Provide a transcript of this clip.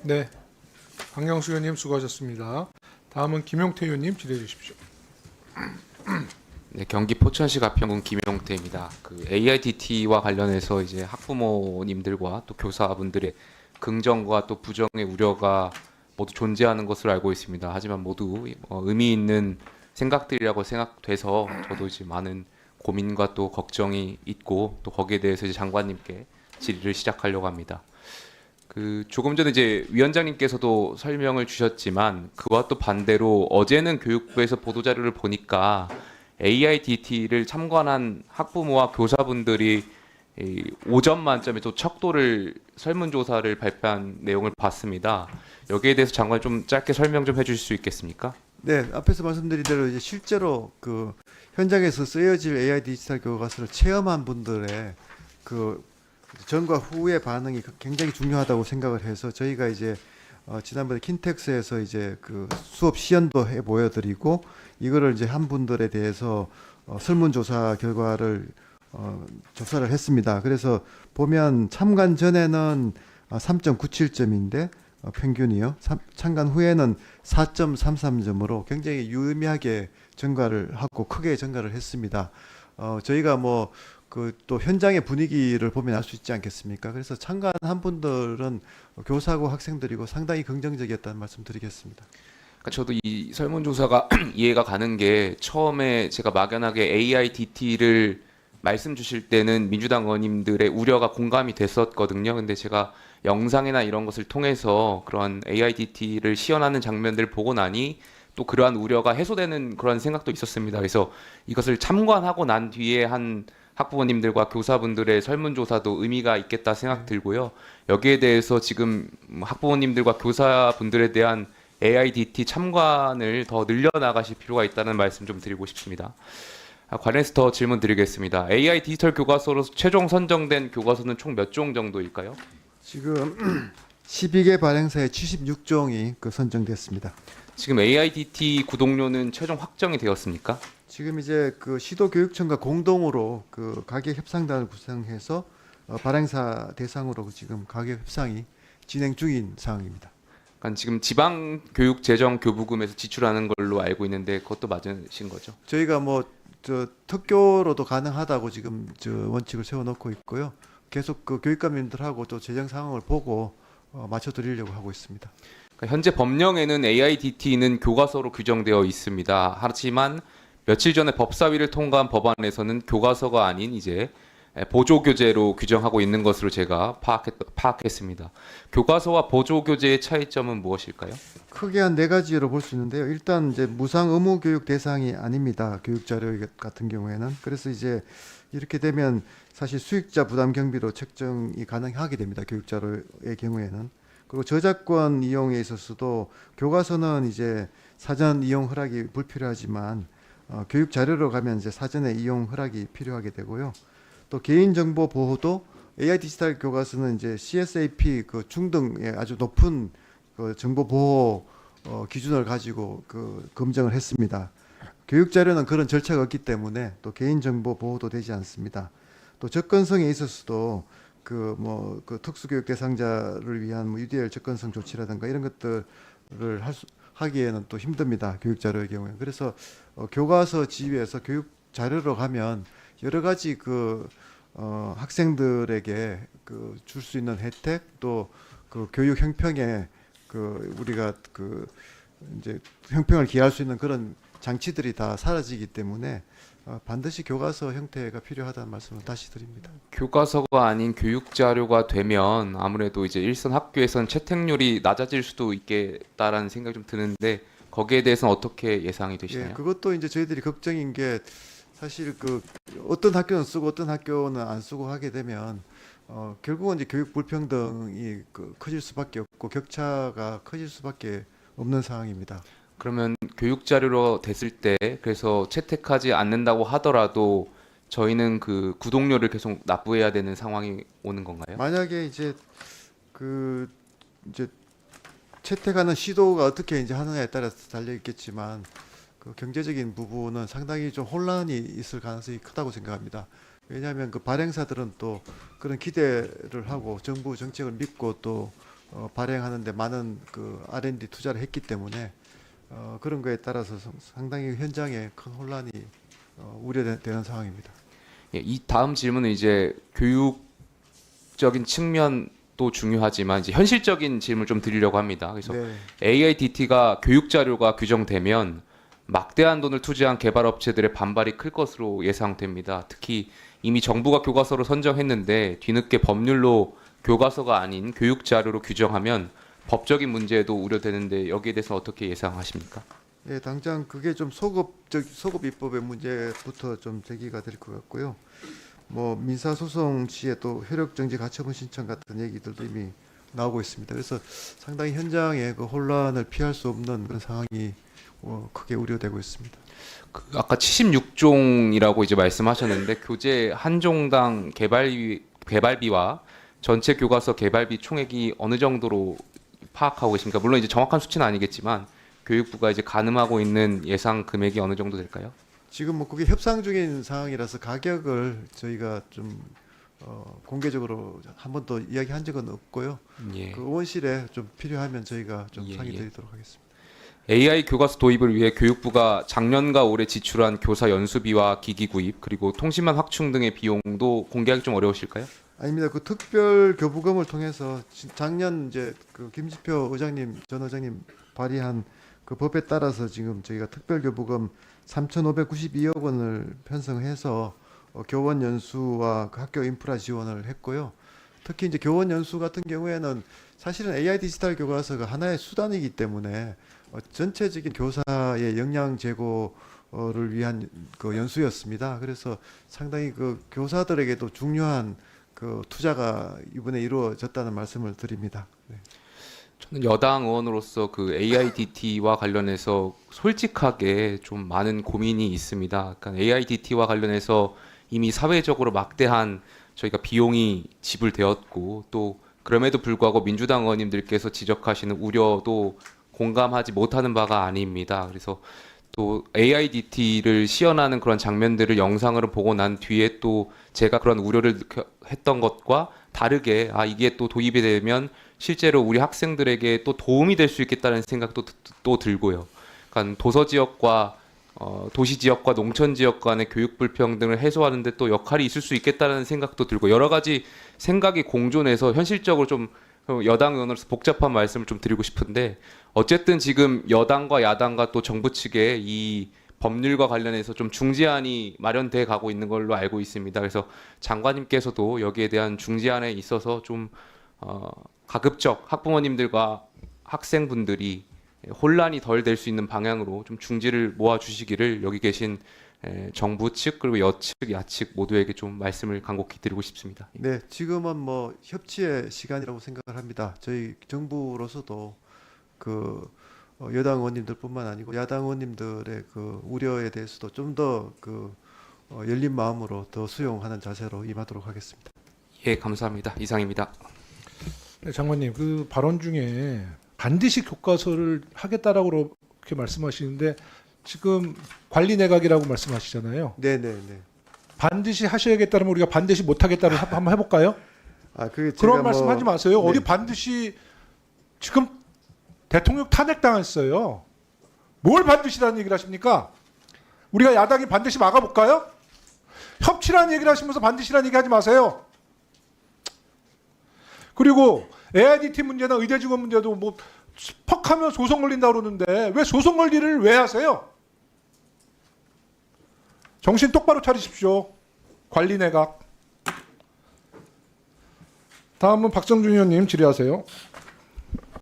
네, 강경수 의원님 수고하셨습니다. 다음은 김용태 의원님 질의해 주십시오. 네, 경기 포천시 가평군 김용태입니다. 그 AIDT와 관련해서 이제 학부모님들과 또 교사분들의 긍정과 또 부정의 우려가 모두 존재하는 것으로 알고 있습니다. 하지만 모두 의미 있는 생각들이라고 생각돼서 저도 이제 많은 고민과 또 걱정이 있고 또 거기에 대해서 이제 장관님께 질의를 시작하려고 합니다. 그 조금 전에 이제 위원장님께서도 설명을 주셨지만 그와 또 반대로 어제는 교육부에서 보도자료를 보니까 AIDT를 참관한 학부모와 교사분들이 5점 만점에 또 척도를 설문조사를 발표한 내용을 봤습니다. 여기에 대해서 장관님 좀 짧게 설명 좀 해주실 수 있겠습니까? 네, 앞에서 말씀드린 대로 이제 실제로 그 현장에서 쓰여질 AI 디지털 교과서를 체험한 분들의 그 전과 후의 반응이 굉장히 중요하다고 생각을 해서 저희가 이제 지난번에 킨텍스에서 이제 그 수업 시연도 해 보여드리고 이거를 이제 한 분들에 대해서 설문조사 결과를 조사를 했습니다. 그래서 보면 참관 전에는 3.97점인데 평균이요. 참관 후에는 4.33점으로 굉장히 유의미하게 증가를 하고 크게 증가를 했습니다. 저희가 뭐 그 또 현장의 분위기를 보면 알 수 있지 않겠습니까? 그래서 참관한 분들은 교사고 학생들이고 상당히 긍정적이었다는 말씀 드리겠습니다. 그러니까 저도 이 설문조사가 이해가 가는 게 처음에 제가 막연하게 AIDT를 말씀 주실 때는 민주당 의원님들의 우려가 공감이 됐었거든요. 근데 제가 영상이나 이런 것을 통해서 그런 AIDT를 시연하는 장면들을 보고 나니 또 그러한 우려가 해소되는 그런 생각도 있었습니다. 그래서 이것을 참관하고 난 뒤에 한 학부모님들과 교사분들의 설문조사도 의미가 있겠다 생각 들고요. 여기에 대해서 지금 학부모님들과 교사분들에 대한 AIDT 참관을 더 늘려나가실 필요가 있다는 말씀 좀 드리고 싶습니다. 관련해서 더 질문 드리겠습니다. AI 디지털 교과서로 최종 선정된 교과서는 총 몇 종 정도일까요? 지금 12개 발행사에 76종이 선정됐습니다. 지금 AIDT 구독료는 최종 확정이 되었습니까? 지금 이제 그 시도교육청과 공동으로 그 가격 협상단을 구성해서 발행사 대상으로 지금 가격 협상이 진행 중인 상황입니다. 그러니까 지금 지방교육재정교부금에서 지출하는 걸로 알고 있는데 그것도 맞으신 거죠? 저희가 뭐 저 특교로도 가능하다고 지금 저 원칙을 세워놓고 있고요. 계속 그 교육감님들하고 또 재정 상황을 보고 맞춰드리려고 하고 있습니다. 그러니까 현재 법령에는 AIDT는 교과서로 규정되어 있습니다. 하지만 며칠 전에 법사위를 통과한 법안에서는 교과서가 아닌 이제 보조교재로 규정하고 있는 것으로 제가 파악했습니다. 교과서와 보조교재의 차이점은 무엇일까요? 크게 한 네 가지로 볼 수 있는데요. 일단 이제 무상 의무 교육 대상이 아닙니다. 교육 자료 같은 경우에는. 그래서 이제 이렇게 되면 사실 수익자 부담 경비로 책정이 가능하게 됩니다. 교육 자료의 경우에는. 그리고 저작권 이용에 있어서도 교과서는 이제 사전 이용 허락이 불필요하지만 교육 자료로 가면 이제 사전에 이용 허락이 필요하게 되고요. 또 개인정보 보호도 AI 디지털 교과서는 이제 CSAP 그 중등의 아주 높은 그 정보 보호 기준을 가지고 그 검증을 했습니다. 교육 자료는 그런 절차가 없기 때문에 또 개인정보 보호도 되지 않습니다. 또 접근성에 있어서도 그 특수교육 대상자를 위한 UDL 접근성 조치라든가 이런 것들을 하기에는 또 힘듭니다. 교육 자료의 경우에. 그래서 교과서 지위에서 교육 자료로 가면 여러 가지 학생들에게 줄 수 있는 혜택 또 그 교육 형평에 우리가 이제 형평을 기할 수 있는 그런 장치들이 다 사라지기 때문에 반드시 교과서 형태가 필요하다는 말씀을 다시 드립니다. 교과서가 아닌 교육 자료가 되면 아무래도 이제 일선 학교에서는 채택률이 낮아질 수도 있겠다라는 생각이 좀 드는데 거기에 대해서는 어떻게 예상이 되시나요? 예, 그것도 이제 저희들이 걱정인 게 사실 어떤 학교는 쓰고 어떤 학교는 안 쓰고 하게 되면 결국은 이제 교육 불평등이 커질 수밖에 없고 격차가 커질 수밖에 없는 상황입니다. 그러면 교육 자료로 됐을 때 그래서 채택하지 않는다고 하더라도 저희는 그 구독료를 계속 납부해야 되는 상황이 오는 건가요? 만약에 이제 이제 채택하는 시도가 어떻게 이제 하느냐에 따라서 달려 있겠지만 그 경제적인 부분은 상당히 좀 혼란이 있을 가능성이 크다고 생각합니다. 왜냐하면 그 발행사들은 또 그런 기대를 하고 정부 정책을 믿고 또 발행하는데 많은 그 R&D 투자를 했기 때문에 그런 거에 따라서 상당히 현장에 큰 혼란이 우려되는 상황입니다. 예, 이 다음 질문은 이제 교육적인 측면도 중요하지만 이제 현실적인 질문을 좀 드리려고 합니다. 그래서 네. AIDT가 교육 자료가 규정되면 막대한 돈을 투자한 개발 업체들의 반발이 클 것으로 예상됩니다. 특히 이미 정부가 교과서로 선정했는데 뒤늦게 법률로 교과서가 아닌 교육 자료로 규정하면 법적인 문제도 우려되는데 여기에 대해서 어떻게 예상하십니까? 예, 당장 그게 좀 소급 입법의 문제부터 좀 제기가 될 것 같고요. 뭐 민사소송 시에 또 효력정지 가처분 신청 같은 얘기들도 이미 나오고 있습니다. 그래서 상당히 현장에 그 혼란을 피할 수 없는 그런 상황이 크게 우려되고 있습니다. 그 아까 76종이라고 이제 말씀하셨는데 교재 한 종당 개발비와 전체 교과서 개발비 총액이 어느 정도로 파악하고 계십니까? 물론 이제 정확한 수치는 아니겠지만 교육부가 이제 가늠하고 있는 예상 금액이 어느 정도 될까요? 지금 뭐 그게 협상 중인 상황이라서 가격을 저희가 좀 공개적으로 한 번도 이야기한 적은 없고요. 예. 그 의원실에 좀 필요하면 저희가 좀 예, 상의 예. 드리도록 하겠습니다. AI 교과서 도입을 위해 교육부가 작년과 올해 지출한 교사 연수비와 기기 구입 그리고 통신망 확충 등의 비용도 공개하기 좀 어려우실까요? 아닙니다. 그 특별 교부금을 통해서 작년 이제 그 김지표 전 의장님 발의한 그 법에 따라서 지금 저희가 특별 교부금 3,592억 원을 편성해서 교원 연수와 그 학교 인프라 지원을 했고요. 특히 이제 교원 연수 같은 경우에는 사실은 AI 디지털 교과서가 하나의 수단이기 때문에 전체적인 교사의 역량 제고를 위한 그 연수였습니다. 그래서 상당히 그 교사들에게도 중요한 그 투자가 이번에 이루어졌다는 말씀을 드립니다. 네. 저는 여당 의원으로서 그 AIDT와 관련해서 솔직하게 좀 많은 고민이 있습니다. 그러니까 AIDT와 관련해서 이미 사회적으로 막대한 저희가 비용이 지불되었고 또 그럼에도 불구하고 민주당 의원님들께서 지적하시는 우려도 공감하지 못하는 바가 아닙니다. 그래서 또 AIDT를 시연하는 그런 장면들을 영상으로 보고 난 뒤에 또 제가 그런 우려를 했던 것과 다르게 이게 또 도입이 되면 실제로 우리 학생들에게 또 도움이 될 수 있겠다는 생각도 또 들고요. 그러니까 도서 지역과 도시 지역과 농촌 지역 간의 교육 불평등을 해소하는 데 또 역할이 있을 수 있겠다는 생각도 들고 여러 가지 생각이 공존해서 현실적으로 좀 여당 의원으로서 복잡한 말씀을 좀 드리고 싶은데 어쨌든 지금 여당과 야당과 또 정부 측에 이 법률과 관련해서 좀 중재안이 마련돼 가고 있는 걸로 알고 있습니다. 그래서 장관님께서도 여기에 대한 중재안에 있어서 좀 가급적 학부모님들과 학생분들이 혼란이 덜 될 수 있는 방향으로 좀 중지를 모아 주시기를 여기 계신 정부 측 그리고 여측 야측 모두에게 좀 말씀을 간곡히 드리고 싶습니다. 네, 지금은 뭐 협치의 시간이라고 생각을 합니다. 저희 정부로서도 그 여당 의원님들뿐만 아니고 야당 의원님들의 그 우려에 대해서도 좀 더 그 열린 마음으로 더 수용하는 자세로 임하도록 하겠습니다. 예, 감사합니다. 이상입니다. 네, 장관님 그 발언 중에 반드시 교과서를 하겠다라고 그렇게 말씀하시는데 지금 관리 내각이라고 말씀하시잖아요. 네, 네, 네. 반드시 하셔야겠다면 우리가 반드시 못하겠다를 한번 해볼까요? 그게 그런 말씀하지 마세요. 네. 어디 반드시 지금 대통령 탄핵당했어요. 뭘 반드시라는 얘기를 하십니까? 우리가 야당이 반드시 막아볼까요? 협치라는 얘기를 하시면서 반드시라는 얘기 하지 마세요. 그리고 AIDT 문제나 의대 직원 문제도 뭐 퍽하면 소송 걸린다고 그러는데 왜 소송 걸리를 왜 하세요? 정신 똑바로 차리십시오. 관리 내각. 다음은 박성준 의원님 질의하세요.